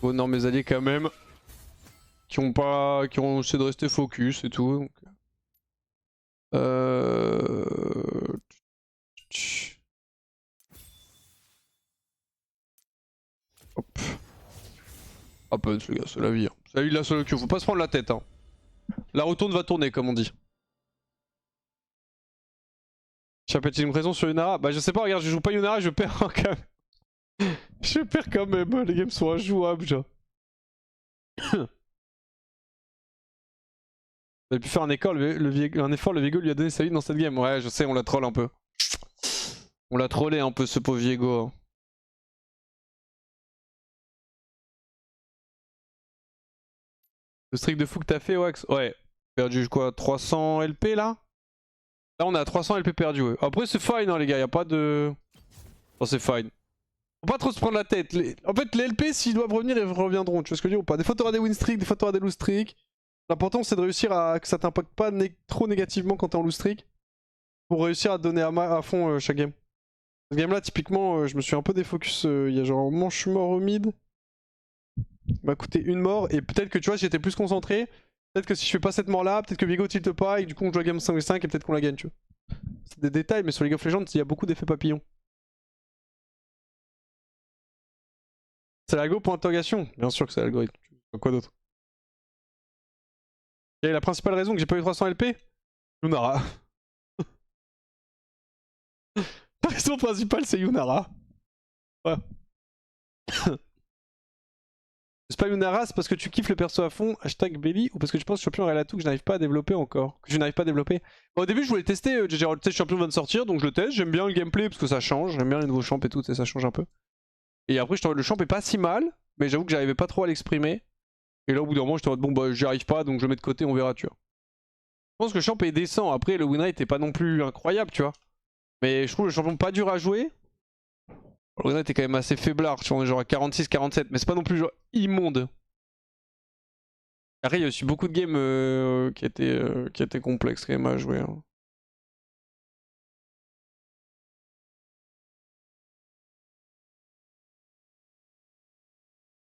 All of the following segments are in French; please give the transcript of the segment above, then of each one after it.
Bon, non, mes alliés quand même. Qui ont essayé de rester focus et tout. Donc... Hop. Ah punch les gars, c'est la vie. Hein. C'est la vie de la solo queue, faut pas se prendre la tête. Hein. La retourne va tourner comme on dit. Chapetit une raison sur Yunara. Bah je sais pas, regarde, je joue pas Yunara, je perds quand même. Je perds quand même, les games sont injouables genre. Il a pu faire un effort, le Viego lui a donné sa vie dans cette game. Ouais, je sais, on la troll un peu. On l'a trollé un peu ce pauvre Viego. Hein. Le streak de fou que t'as fait, Wax? Ouais. Perdu quoi, 300 LP là? Là on est à 300 LP perdu, ouais. Après c'est fine hein les gars, y'a pas de... Oh c'est fine. Faut pas trop se prendre la tête. En fait les LP s'ils doivent revenir ils reviendront, tu vois ce que je veux dire ou pas? Des fois t'auras des win streaks, des fois t'auras des lose streaks. L'important c'est de réussir à que ça t'impacte pas trop négativement quand t'es en lose streak. Pour réussir à te donner à fond chaque game. Cette game là typiquement je me suis un peu défocus, il y a genre un manche mort au mid. Il m'a coûté une mort et peut-être que tu vois j'étais plus concentré. Peut-être que si je fais pas cette mort là, peut-être que Viego tilte pas et du coup on joue la game 5v5 et peut-être qu'on la gagne tu vois. C'est des détails mais sur League of Legends il y a beaucoup d'effets papillons. C'est l'algo pour interrogation? Bien sûr que c'est l'algorithme. Quoi d'autre? Quelle est la principale raison que j'ai pas eu 300 LP? Yunara. La raison principale c'est Yunara. Ouais. C'est pas Yunara, c'est parce que tu kiffes le perso à fond, hashtag Belly, ou parce que tu penses champion réel à tout que je n'arrive pas à développer encore. Que je n'arrive pas à développer. Bon, au début je voulais tester, genre le champion vient de sortir, donc je le teste, j'aime bien le gameplay parce que ça change, j'aime bien les nouveaux champs et tout, et ça change un peu. Et après le champ est pas si mal, mais j'avoue que j'arrivais pas trop à l'exprimer. Et là au bout d'un moment j'étais en mode bon bah j'y arrive pas donc je le mets de côté, on verra tu vois. Je pense que le champ est décent, après le win rate est pas non plus incroyable tu vois. Mais je trouve le champion pas dur à jouer. Le win rate est quand même assez faiblard, tu vois, on est genre à 46-47, mais c'est pas non plus genre immonde. Après il y a aussi beaucoup de games qui étaient complexes quand même à jouer. Hein.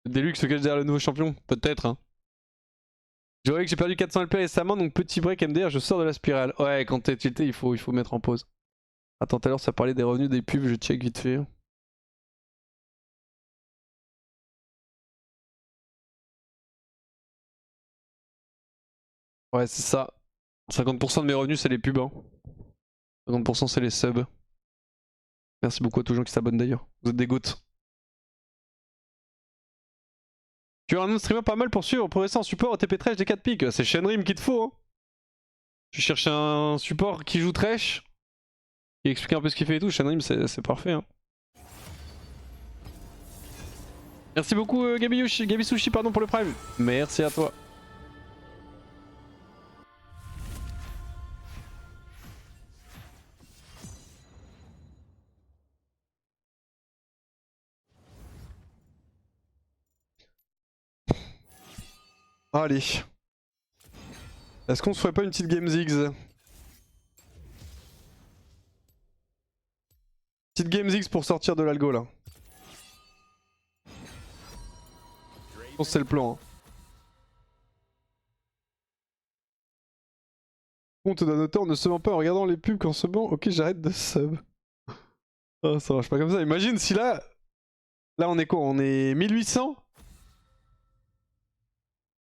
Deluxe se cache derrière le nouveau champion, peut-être. Hein. J'aurais que j'ai perdu 400 LP récemment, donc petit break MDR, je sors de la spirale. Ouais, quand t'es tilté, il faut mettre en pause. Attends, tout à l'heure ça parlait des revenus des pubs, je check vite fait. Ouais, c'est ça. 50% de mes revenus, c'est les pubs. Hein. 50% c'est les subs. Merci beaucoup à tous les gens qui s'abonnent d'ailleurs. Vous êtes des gouttes. Tu as un autre streamer pas mal pour suivre, progresser en support au TP Trash des 4 pics. C'est Shenrim qu'il te faut. Hein. Tu cherches un support qui joue Trash, qui explique un peu ce qu'il fait et tout. Shenrim, c'est parfait. Hein. Merci beaucoup Gabi Sushi pardon, pour le prime. Merci à toi. Allez. Est-ce qu'on se ferait pas une petite game Ziggs? Petite game Ziggs pour sortir de l'algo là. Je pense que c'est le plan. Hein. On te donne autant en ne subant pas en regardant les pubs qu'en subant. Ok, j'arrête de sub. Oh, ça marche pas comme ça. Imagine si là... Là on est quoi? On est 1800?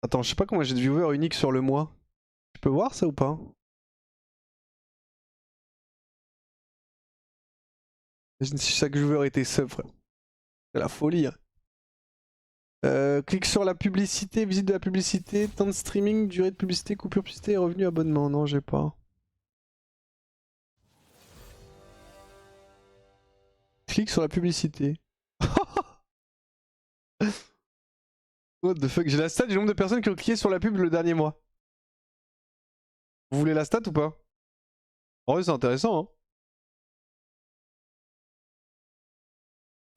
Attends, je sais pas combien j'ai de viewers uniques sur le mois. Tu peux voir ça ou pas? Imagine si chaque joueur était sub, frère. C'est la folie. Hein. Clique sur la publicité, visite de la publicité, temps de streaming, durée de publicité, coupure publicité et revenu abonnement. Non, j'ai pas. Clique sur la publicité. What the fuck? J'ai la stat du nombre de personnes qui ont cliqué sur la pub le dernier mois. Vous voulez la stat ou pas? En vrai, c'est intéressant, hein.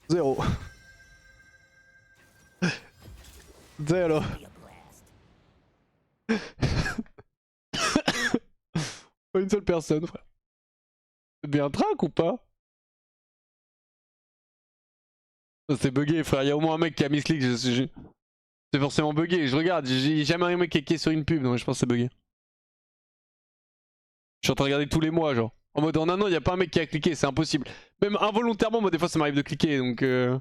0. Zéro. Pas une seule personne, frère. C'est bien track ou pas? C'est bugué, frère. Y'a au moins un mec qui a mis click. C'est forcément bugué. Je regarde, j'ai jamais un mec qui est sur une pub, donc je pense que c'est bugué. Je suis en train de regarder tous les mois, genre. En mode en un an, y a pas un mec qui a cliqué, c'est impossible. Même involontairement, moi des fois ça m'arrive de cliquer, donc Je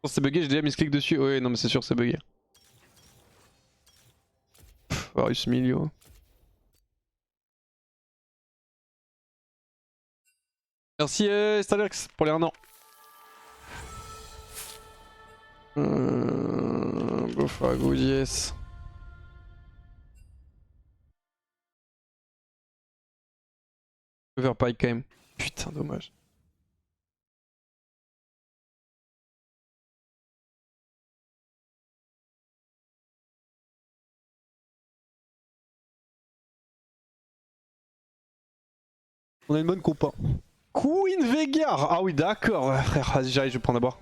pense que c'est bugué, j'ai déjà mis ce clic dessus. Ouais, non mais c'est sûr que c'est bugué. Varus Milio. Merci Stalex pour les 1 an. Bofa, good yes. Je vais faire Pike quand même. Putain, dommage. On a une bonne compa. Queen Vegar. Ah oui, d'accord, ouais, frère. Vas-y, j'arrive, je vais prendre à boire.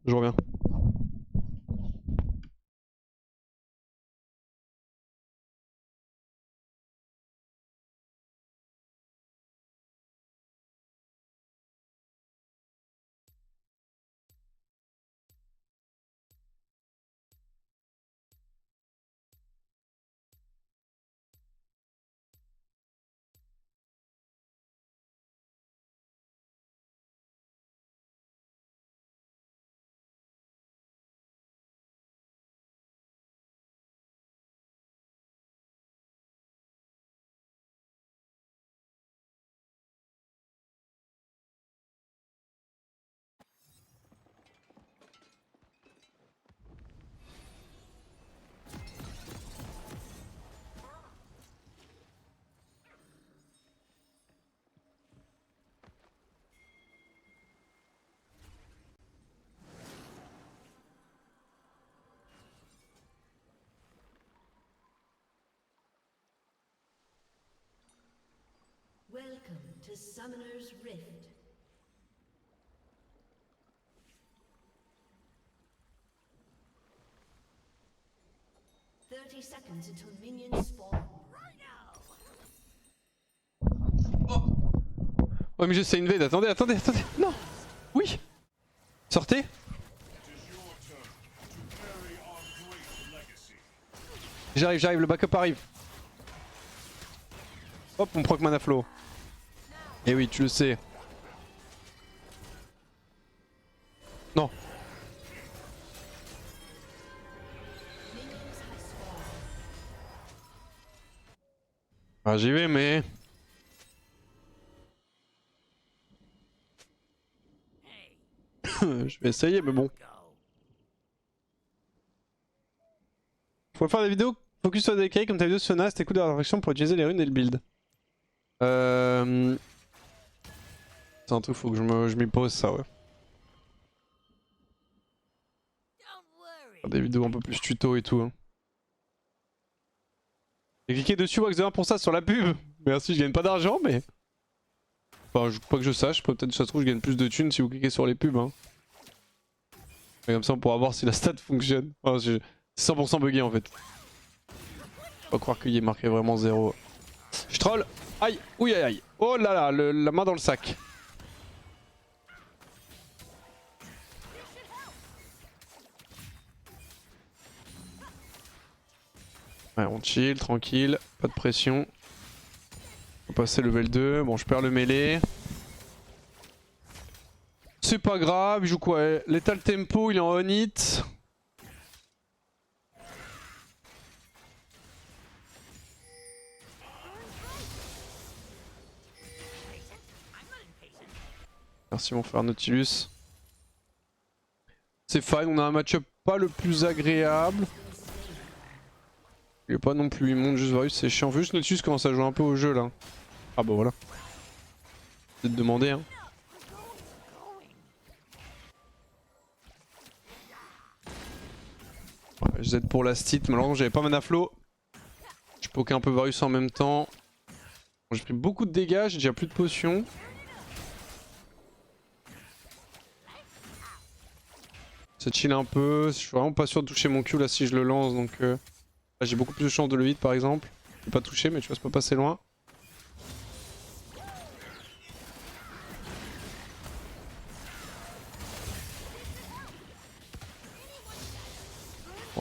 Je reviens. Welcome to Summoner's Rift. Seconds until minions spawn. Ouais mais juste c'est une invade, attendez, attendez, attendez. Non. Oui. Sortez. J'arrive, j'arrive, le backup arrive. Hop, on proc mana flow. Et oui, tu le sais. Non. Ah, j'y vais, mais... Je vais essayer, mais bon. Faut faire des vidéos focus sur des carries comme ta vidéo sur Nas, t'écoutes de la réflexion pour utiliser les runes et le build. C'est un truc, faut que je m'y pose ça, ouais. Faire des vidéos un peu plus tuto et tout. Hein. J'ai cliqué dessus Wax de 1 pour ça sur la pub. Merci, je gagne pas d'argent, mais... Enfin, pas que je sache, peut-être ça se trouve je gagne plus de thunes si vous cliquez sur les pubs. Hein. Et comme ça on pourra voir si la stat fonctionne. Enfin, c'est 100% bugué en fait. Faut pas croire qu'il est marqué vraiment 0. Je troll. Aïe, ouïe aïe aïe. Oh là là, la main dans le sac. Ouais, on chill, tranquille, pas de pression. On va passer level 2. Bon, je perds le mêlée. C'est pas grave, il joue quoi? Lethal tempo, il est en on hit. Merci mon frère Nautilus. C'est fine, on a un match-up pas le plus agréable. Il est pas non plus, il monte juste Varus, c'est chiant. Juste Nautilus commence à jouer un peu au jeu là. Ah bah voilà. C'est de demander hein. Ouais, Z pour la stit, malheureusement j'avais pas mana flow. Je poke un peu Varus en même temps. Bon, j'ai pris beaucoup de dégâts, j'ai déjà plus de potions. Ça chill un peu, je suis vraiment pas sûr de toucher mon Q là si je le lance donc là j'ai beaucoup plus de chance de le hit par exemple. Je peux pas toucher mais tu vois, je peux passer loin.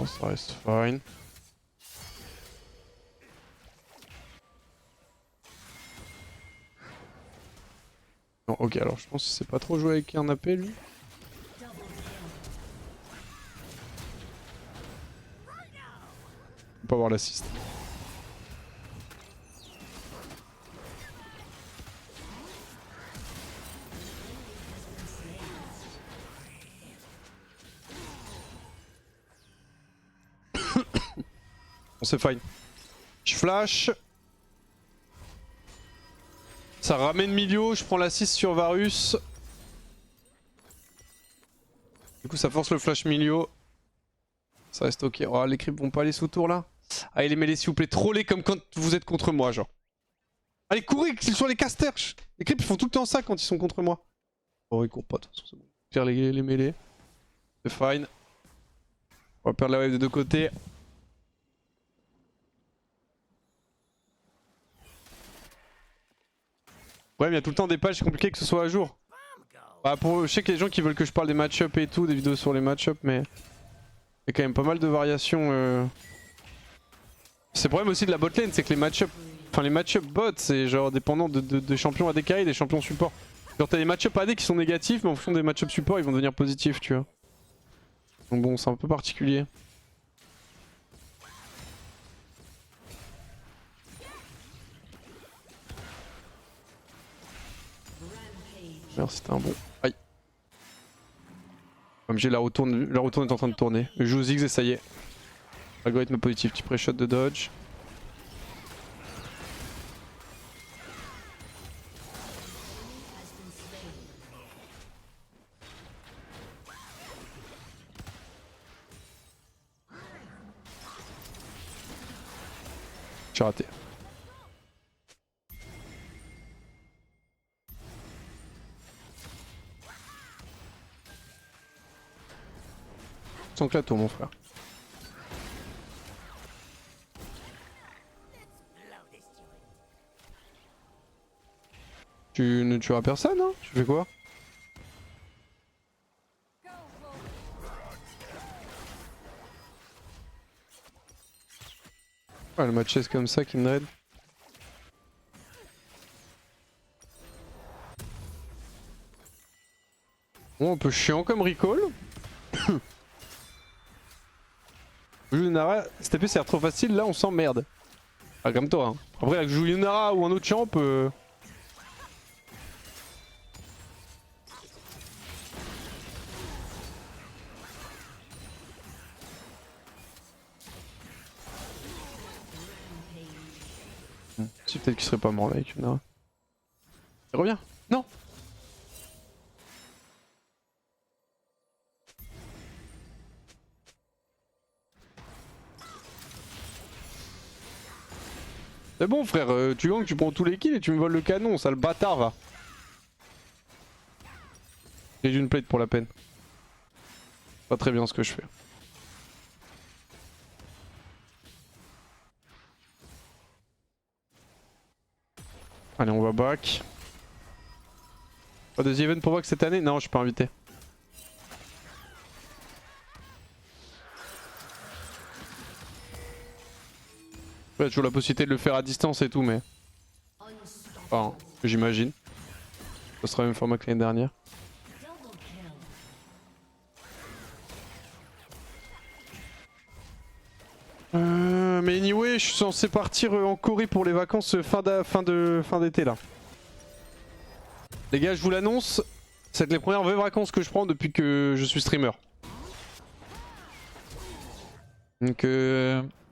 Non, ça reste fine. Non, ok, alors je pense qu'il sait pas trop jouer avec un AP lui. Faut pas avoir l'assist. Bon, c'est fine. Je flash. Ça ramène Milio, je prends l'assist sur Varus. Du coup ça force le flash Milio. Ça reste ok. Oh, les creeps vont pas aller sous tour là. Allez les mêlés s'il vous plaît, trollez comme quand vous êtes contre moi genre. Allez courez qu'ils soient les casters. Les creeps ils font tout le temps ça quand ils sont contre moi. Oh ils courent pas de toute façon c'est bon. Faire les mêlés. C'est fine. On va perdre la wave des deux côtés. Ouais mais il y a tout le temps des patchs compliqués que ce soit à jour. Bah, je sais qu'il y a des gens qui veulent que je parle des match-up et tout, des vidéos sur les match-up mais... Il y a quand même pas mal de variations. C'est le problème aussi de la botlane, c'est que les match-up, enfin les match-up bots, c'est genre dépendant de champions ADK et des champions support. Genre t'as des match-up AD qui sont négatifs, mais en fonction des match-up support, ils vont devenir positifs, tu vois. Donc bon, c'est un peu particulier. Merde, c'était un bon. Aïe. Comme j'ai la retourne est en train de tourner. Je joue Ziggs et ça y est. Algorithme positif, petit pré-shot de dodge. J'ai raté. Sans que la tour mon frère. Tu ne tueras personne hein? Tu fais quoi? Ouais, le match est comme ça, Kindred. Bon, un peu chiant comme recall. Yunara, cette épée c'est trop facile, là on s'emmerde. Ah, comme toi. Hein. Après, là que je joue Yunara ou un autre champ, si peut-être qu'il serait pas mort là avec Yunara. Il revient. Non. C'est bon frère, tu gangs, tu prends tous les kills et tu me voles le canon, ça le bâtard va. J'ai une plate pour la peine. Pas très bien ce que je fais. Allez on va back. Pas de The Event pour Vox cette année? Non je suis pas invité. Ouais, toujours la possibilité de le faire à distance et tout mais... Enfin, j'imagine. Ce sera le même format que l'année dernière. Mais anyway, je suis censé partir en Corée pour les vacances fin d'été là. Les gars, je vous l'annonce, c'est les premières vraies vacances que je prends depuis que je suis streamer. Donc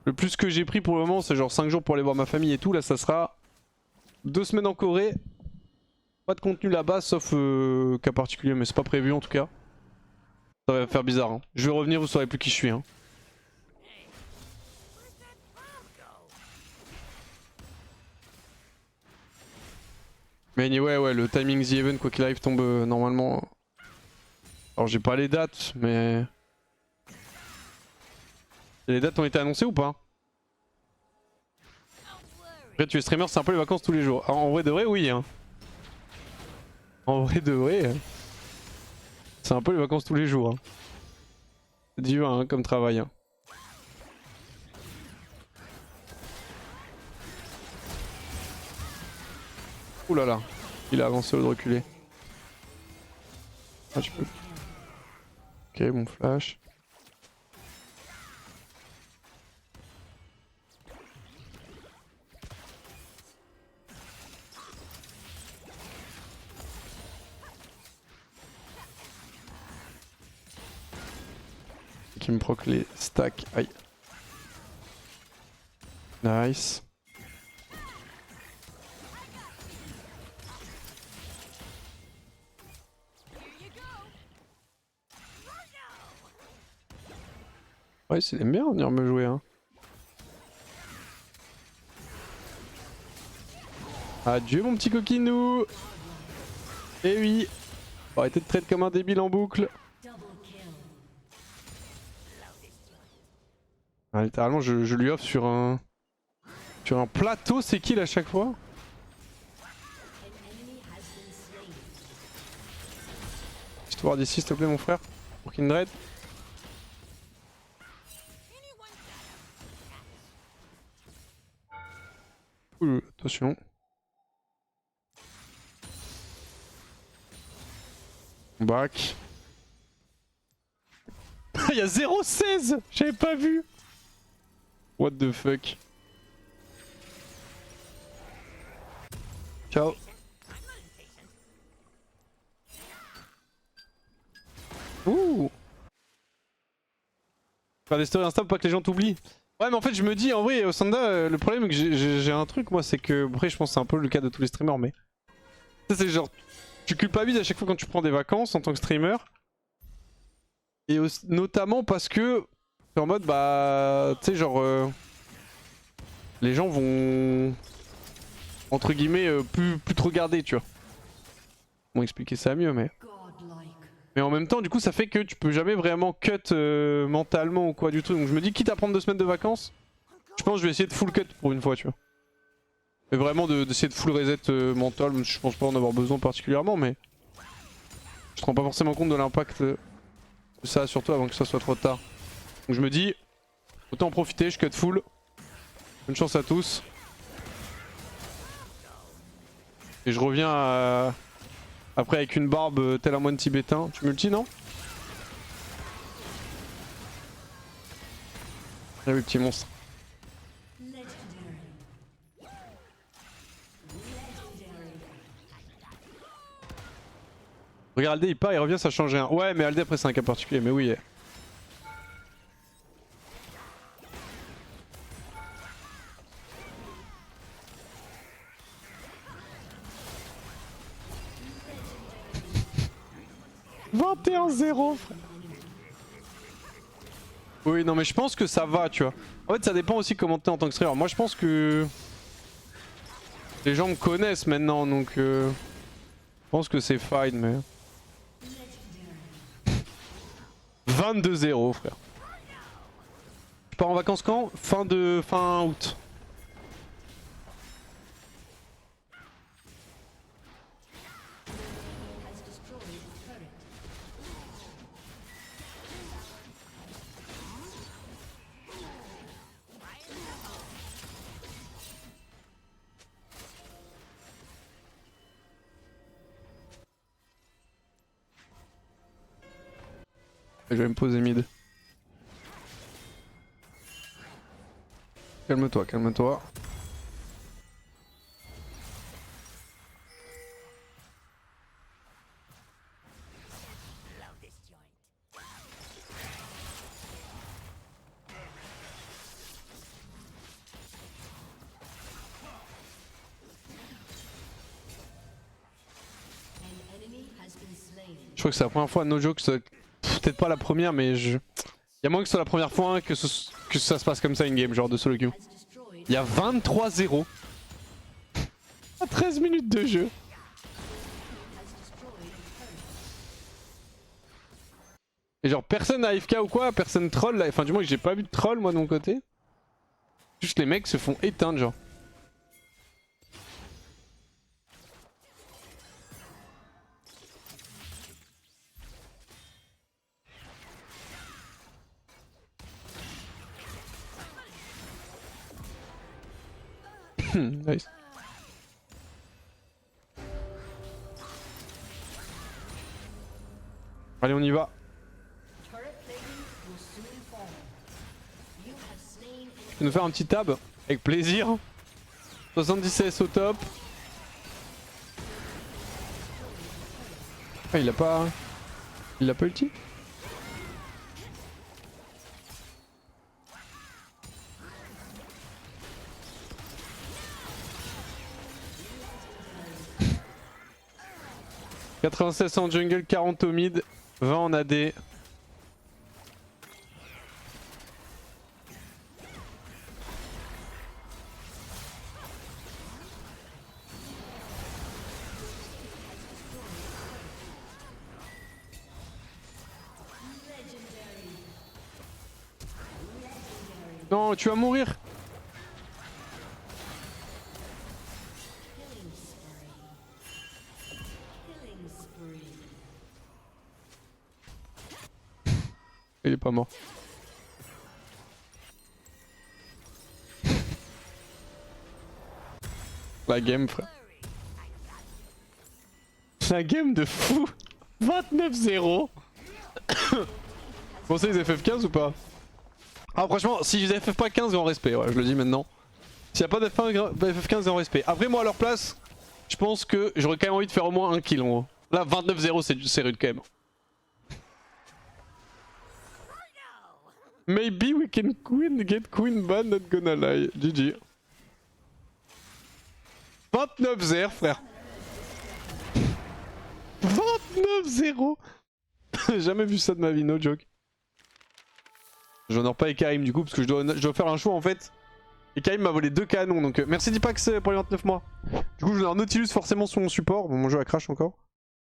le plus que j'ai pris pour le moment, c'est genre 5 jours pour aller voir ma famille et tout. Là, ça sera 2 semaines en Corée. Pas de contenu là-bas, sauf cas particulier, mais c'est pas prévu en tout cas. Ça va faire bizarre. Hein. Je vais revenir, vous saurez plus qui je suis. Hein. Mais anyway, ouais, le timing The Event, quoi qu'il arrive, tombe normalement. Alors j'ai pas les dates, mais... Et les dates ont été annoncées ou pas? Après tu es streamer, c'est un peu les vacances tous les jours. Alors, en vrai de vrai, oui. Hein. En vrai de vrai, c'est un peu les vacances tous les jours. Hein. C'est dur hein, comme travail. Hein. Ouh là là, il a avancé au lieu de reculer. Ah, tu peux. Ok, bon flash. Qui me proc les stacks. Aïe. Nice. Ouais, c'est aime bien venir me jouer, hein. Adieu mon petit coquinou. Eh oui. Faut arrêter de traiter comme un débile en boucle. Ah, littéralement, je lui offre sur un plateau. C'est kill à chaque fois. Histoire d'ici, s'il te plaît, mon frère. Pour Kindred. Ouh, attention. Back. Il y a 0,16. J'avais pas vu. What the fuck. Ciao. Ouh. Faire des stories Insta pour pas que les gens t'oublient. Ouais mais en fait je me dis en vrai Osanda le problème que j'ai un truc moi c'est que après je pense que c'est un peu le cas de tous les streamers mais c'est genre tu culpabilises à chaque fois quand tu prends des vacances en tant que streamer et notamment parce que t'es en mode bah tu sais genre les gens vont entre guillemets plus te regarder tu vois. Bon expliquer ça mieux mais en même temps du coup ça fait que tu peux jamais vraiment cut mentalement ou quoi du tout donc je me dis quitte à prendre 2 semaines de vacances je pense que je vais essayer de full cut pour une fois tu vois. Mais vraiment d'essayer de full reset mental, je pense pas en avoir besoin particulièrement mais je te rends pas forcément compte de l'impact de ça surtout avant que ça soit trop tard. Donc je me dis autant en profiter, je cut full. Bonne chance à tous. Et je reviens après avec une barbe tel un moine tibétain. Tu multi non? Ah oui petit monstre. Regarde Aldé il part, il revient, ça change rien. Ouais mais Aldé après c'est un cas particulier mais oui. « 21-0 frère. Oui non mais je pense que ça va tu vois. En fait ça dépend aussi comment t'es en tant que streamer. Moi je pense que les gens me connaissent maintenant donc je pense que c'est fine mais... 22-0 frère. Je pars en vacances quand? Fin août. Je vais me poser mid. Calme-toi, calme-toi. Je crois que c'est la première fois, no joke, peut-être pas la première mais je... Y'a moins que ce soit la première fois hein, que ça se passe comme ça in-game, genre de solo queue. Il y a 23-0. À 13 minutes de jeu. Et genre personne n'a AFK ou quoi, personne troll là. Enfin du moins j'ai pas vu de troll moi de mon côté. Juste les mecs se font éteindre genre. Nice. Allez, on y va. Turret plating will soon fall. You have slain Tu veux nous faire un petit tab? Avec plaisir. 70 CS au top. Ah, il a pas... Il a pas ulti? « 96 en jungle, 40 au mid, 20 en AD. » Non, tu vas mourir. killing spree. Il est pas mort. La game, frère. La game de fou. 29-0. Bon, c'est les FF15 ou pas? Ah, franchement, si je les FF pas 15, grand respect, ouais, je le dis maintenant. S'il n'y a pas de FF15, grand respect. Après, moi, à leur place, je pense que j'aurais quand même envie de faire au moins un kill en gros. Là, 29-0, c'est rude quand même. Maybe we can get queen ban, not gonna lie. GG. 29-0, frère. 29-0. Jamais vu ça de ma vie, no joke. J'honore pas Ekarim du coup parce que je dois faire un choix en fait. Ekarim m'a volé 2 canons donc merci Dipax pour les 29 mois. Du coup je donne Nautilus forcément sur mon support. Bon, mon jeu a crash encore.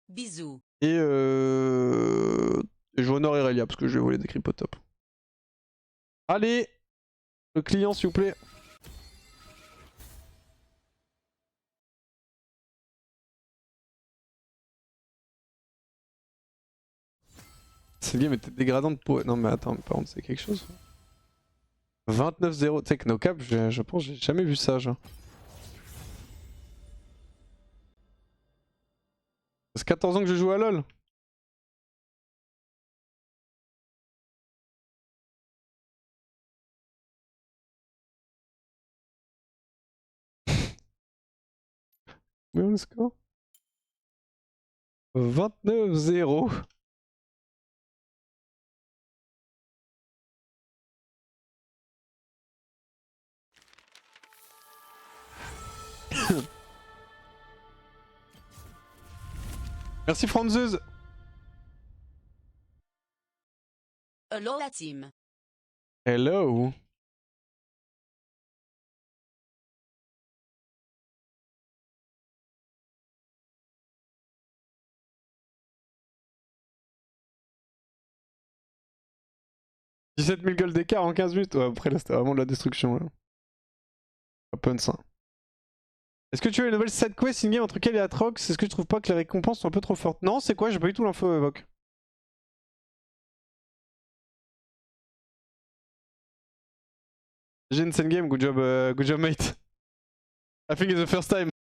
Bisous. Et je honore Irelia parce que je vais voler des creeps top. Allez, le client s'il vous plaît. Cette game était dégradante pour... Non mais attends, par contre c'est quelque chose. 29-0 Technocap, je pense que j'ai jamais vu ça genre. Ça fait 14 ans que je joue à LoL. Mais on score 29-0. Merci Franzeuse. Hello la team. Hello. « 17 000 gold d'écart en 15 minutes. Ouais, après là c'était vraiment de la destruction. Là. Open ça. Est-ce que tu as une nouvelle side quest in-game entre Kel et Atrox? Est-ce que tu trouves pas que les récompenses sont un peu trop fortes? Non, c'est quoi? J'ai pas eu tout l'info, Evoque. J'ai une scène game, good job mate. I think it's the first time.